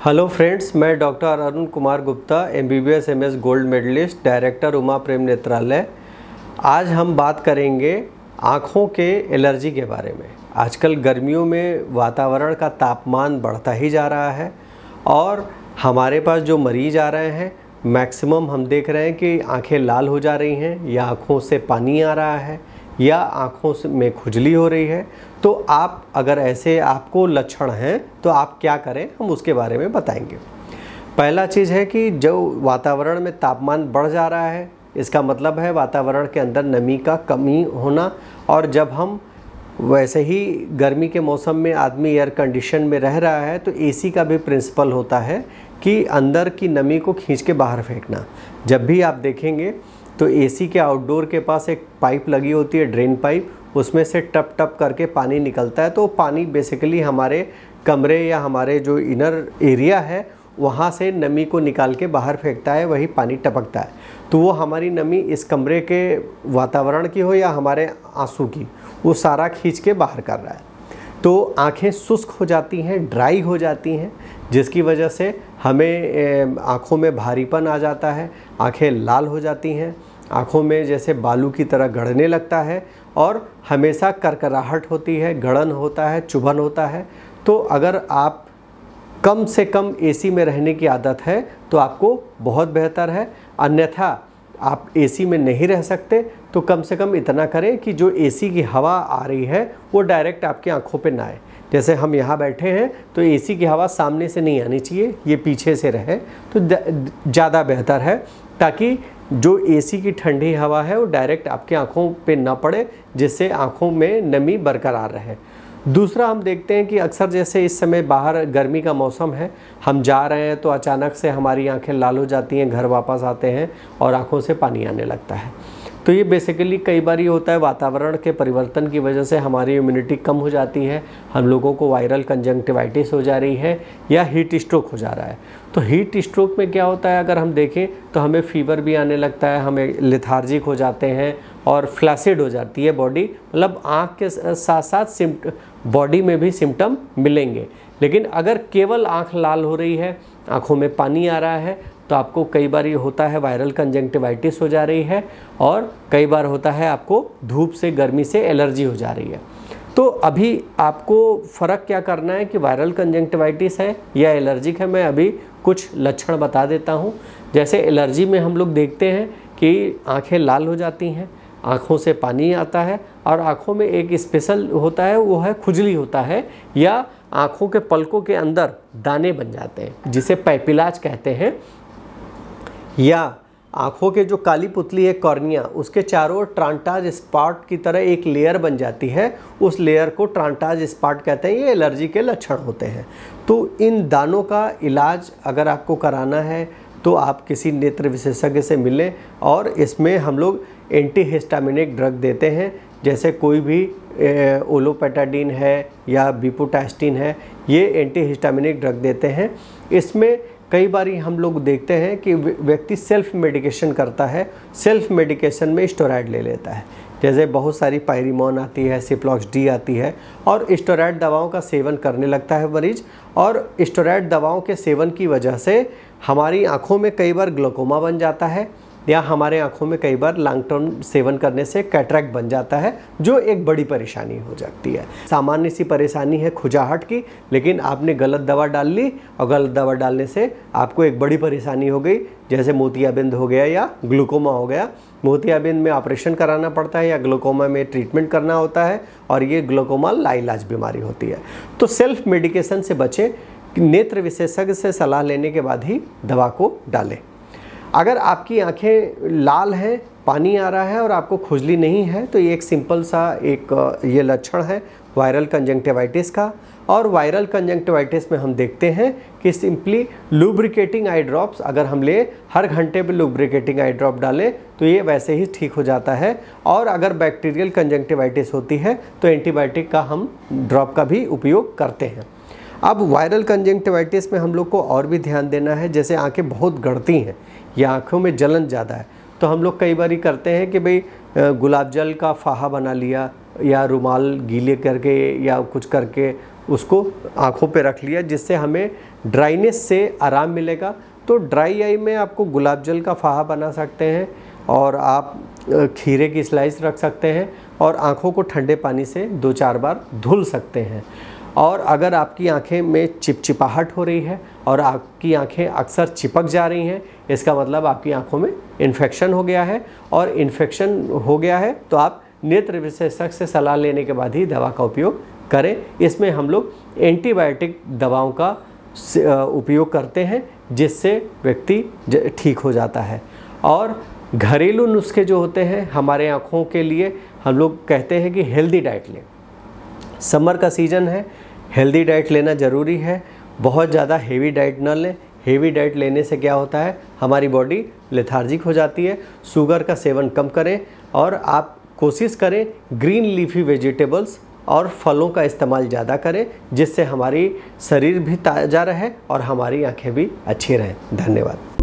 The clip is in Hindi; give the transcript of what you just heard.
हेलो फ्रेंड्स, मैं doctor Arun Kumar Gupta, MBBS MS gold medallist, director Uma Prem Netralaya. आज हम बात करेंगे आँखों के एलर्जी के बारे में। आजकल गर्मियों में वातावरण का तापमान बढ़ता ही जा रहा है और हमारे पास जो मरीज़ आ रहे हैं मैक्सिमम हम देख रहे हैं कि आंखें लाल हो जा रही हैं या आँखों से पानी आ रहा है या आँखों में खुजली हो रही है। तो आप अगर ऐसे आपको लक्षण हैं तो आप क्या करें, हम उसके बारे में बताएंगे। पहला चीज़ है कि जो वातावरण में तापमान बढ़ जा रहा है, इसका मतलब है वातावरण के अंदर नमी का कमी होना। और जब हम वैसे ही गर्मी के मौसम में आदमी एयर कंडीशन में रह रहा है तो AC का भी प्रिंसिपल होता है कि अंदर की नमी को खींच के बाहर फेंकना। जब भी आप देखेंगे तो AC के आउटडोर के पास एक पाइप लगी होती है, ड्रेन पाइप, उसमें से टप टप करके पानी निकलता है। तो पानी बेसिकली हमारे कमरे या हमारे जो इनर एरिया है वहाँ से नमी को निकाल के बाहर फेंकता है, वही पानी टपकता है। तो वो हमारी नमी इस कमरे के वातावरण की हो या हमारे आंसू की, वो सारा खींच के बाहर कर रहा है। तो आँखें शुष्क हो जाती हैं, ड्राई हो जाती हैं, जिसकी वजह से हमें आँखों में भारीपन आ जाता है, आँखें लाल हो जाती हैं, आँखों में जैसे बालू की तरह गड़ने लगता है और हमेशा करकराहट होती है, गड़न होता है, चुभन होता है। तो अगर आप कम से कम AC में रहने की आदत है तो आपको बहुत बेहतर है। अन्यथा आप AC में नहीं रह सकते तो कम से कम इतना करें कि जो AC की हवा आ रही है वो डायरेक्ट आपकी आंखों पे ना आए। जैसे हम यहाँ बैठे हैं तो AC की हवा सामने से नहीं आनी चाहिए, ये पीछे से रहे तो ज़्यादा बेहतर है, ताकि जो AC की ठंडी हवा है वो डायरेक्ट आपकी आंखों पे ना पड़े, जिससे आंखों में नमी बरकरार रहे। दूसरा, हम देखते हैं कि अक्सर जैसे इस समय बाहर गर्मी का मौसम है, हम जा रहे हैं तो अचानक से हमारी आंखें लाल हो जाती हैं, घर वापस आते हैं और आंखों से पानी आने लगता है। तो ये बेसिकली कई बार ये होता है, वातावरण के परिवर्तन की वजह से हमारी इम्यूनिटी कम हो जाती है, हम लोगों को वायरल कंजंक्टिवाइटिस हो जा रही है या हीट स्ट्रोक हो जा रहा है। तो हीट स्ट्रोक में क्या होता है, अगर हम देखें तो हमें फीवर भी आने लगता है, हमें लेथार्जिक हो जाते हैं और फ्लैसिड हो जाती है बॉडी। मतलब आँख के साथ साथ बॉडी में भी सिम्टम मिलेंगे। लेकिन अगर केवल आँख लाल हो रही है, आँखों में पानी आ रहा है, तो आपको कई बार ये होता है वायरल कंजंक्टिवाइटिस हो जा रही है और कई बार होता है आपको धूप से, गर्मी से एलर्जी हो जा रही है। तो अभी आपको फ़र्क क्या करना है कि वायरल कंजंक्टिवाइटिस है या एलर्जिक है। मैं अभी कुछ लक्षण बता देता हूँ। जैसे एलर्जी में हम लोग देखते हैं कि आँखें लाल हो जाती हैं, आँखों से पानी आता है और आँखों में एक स्पेशल होता है, वो है खुजली होता है, या आँखों के पलकों के अंदर दाने बन जाते हैं जिसे पैपिलाज कहते हैं, या आँखों के जो काली पुतली है कॉर्निया, उसके चारों ओर ट्रांटाज स्पॉट की तरह एक लेयर बन जाती है, उस लेयर को ट्रांटाज स्पॉट कहते हैं। ये एलर्जी के लक्षण होते हैं। तो इन दानों का इलाज अगर आपको कराना है तो आप किसी नेत्र विशेषज्ञ से मिलें, और इसमें हम लोग एंटीहिस्टामिनिक ड्रग देते हैं, जैसे कोई भी ओलोपेटाडीन है या बिपुटास्टिन है, ये एंटीहिस्टामिनिक ड्रग देते हैं। इसमें कई बार हम लोग देखते हैं कि व्यक्ति सेल्फ मेडिकेशन करता है, सेल्फ मेडिकेशन में स्टेरॉइड ले लेता है। जैसे बहुत सारी पायरिमोन आती है, सिप्लॉक्स डी आती है, और स्टेरॉइड दवाओं का सेवन करने लगता है मरीज। और स्टेरॉइड दवाओं के सेवन की वजह से हमारी आंखों में कई बार ग्लोकोमा बन जाता है, या हमारे आंखों में कई बार लॉन्ग टर्म सेवन करने से कैटरैक्ट बन जाता है, जो एक बड़ी परेशानी हो जाती है। सामान्य सी परेशानी है खुजाहट की, लेकिन आपने गलत दवा डाल ली और गलत दवा डालने से आपको एक बड़ी परेशानी हो गई, जैसे मोतियाबिंद हो गया या ग्लूकोमा हो गया। मोतियाबिंद में ऑपरेशन कराना पड़ता है या ग्लूकोमा में ट्रीटमेंट करना होता है, और ये ग्लूकोमा लाइलाज बीमारी होती है। तो सेल्फ मेडिकेशन से बचें, नेत्र विशेषज्ञ से सलाह लेने के बाद ही दवा को डालें। अगर आपकी आंखें लाल हैं, पानी आ रहा है और आपको खुजली नहीं है, तो ये एक सिंपल सा ये लक्षण है वायरल कंजंक्टिवाइटिस का। और वायरल कंजंक्टिवाइटिस में हम देखते हैं कि सिंपली लुब्रिकेटिंग आई ड्रॉप्स अगर हम ले, हर घंटे पे लुब्रिकेटिंग आई ड्रॉप डालें तो ये वैसे ही ठीक हो जाता है। और अगर बैक्टीरियल कंजंक्टिवाइटिस होती है तो एंटीबायोटिक का हम ड्रॉप का भी उपयोग करते हैं। अब वायरल कंजंक्टिवाइटिस में हम लोग को और भी ध्यान देना है, जैसे आंखें बहुत गड़ती हैं या आंखों में जलन ज़्यादा है, तो हम लोग कई बार करते हैं कि भाई गुलाब जल का फाहा बना लिया या रुमाल गीले करके या कुछ करके उसको आँखों पे रख लिया, जिससे हमें ड्राइनेस से आराम मिलेगा। तो ड्राई आई में आपको गुलाब जल का फाहा बना सकते हैं, और आप खीरे की स्लाइस रख सकते हैं, और आँखों को ठंडे पानी से 2-4 बार धुल सकते हैं। और अगर आपकी आंखें में चिपचिपाहट हो रही है और आपकी आंखें अक्सर चिपक जा रही हैं, इसका मतलब आपकी आंखों में इन्फेक्शन हो गया है, और इन्फेक्शन हो गया है तो आप नेत्र विशेषज्ञ से सलाह लेने के बाद ही दवा का उपयोग करें। इसमें हम लोग एंटीबायोटिक दवाओं का उपयोग करते हैं, जिससे व्यक्ति ठीक हो जाता है। और घरेलू नुस्खे जो होते हैं हमारे आँखों के लिए, हम लोग कहते हैं कि हेल्दी डाइट लें। समर का सीज़न है, हेल्दी डाइट लेना ज़रूरी है। बहुत ज़्यादा हेवी डाइट न लें। हेवी डाइट लेने से क्या होता है, हमारी बॉडी लेथार्जिक हो जाती है। शुगर का सेवन कम करें, और आप कोशिश करें ग्रीन लीफी वेजिटेबल्स और फलों का इस्तेमाल ज़्यादा करें, जिससे हमारी शरीर भी ताज़ा रहे और हमारी आँखें भी अच्छी रहें। धन्यवाद।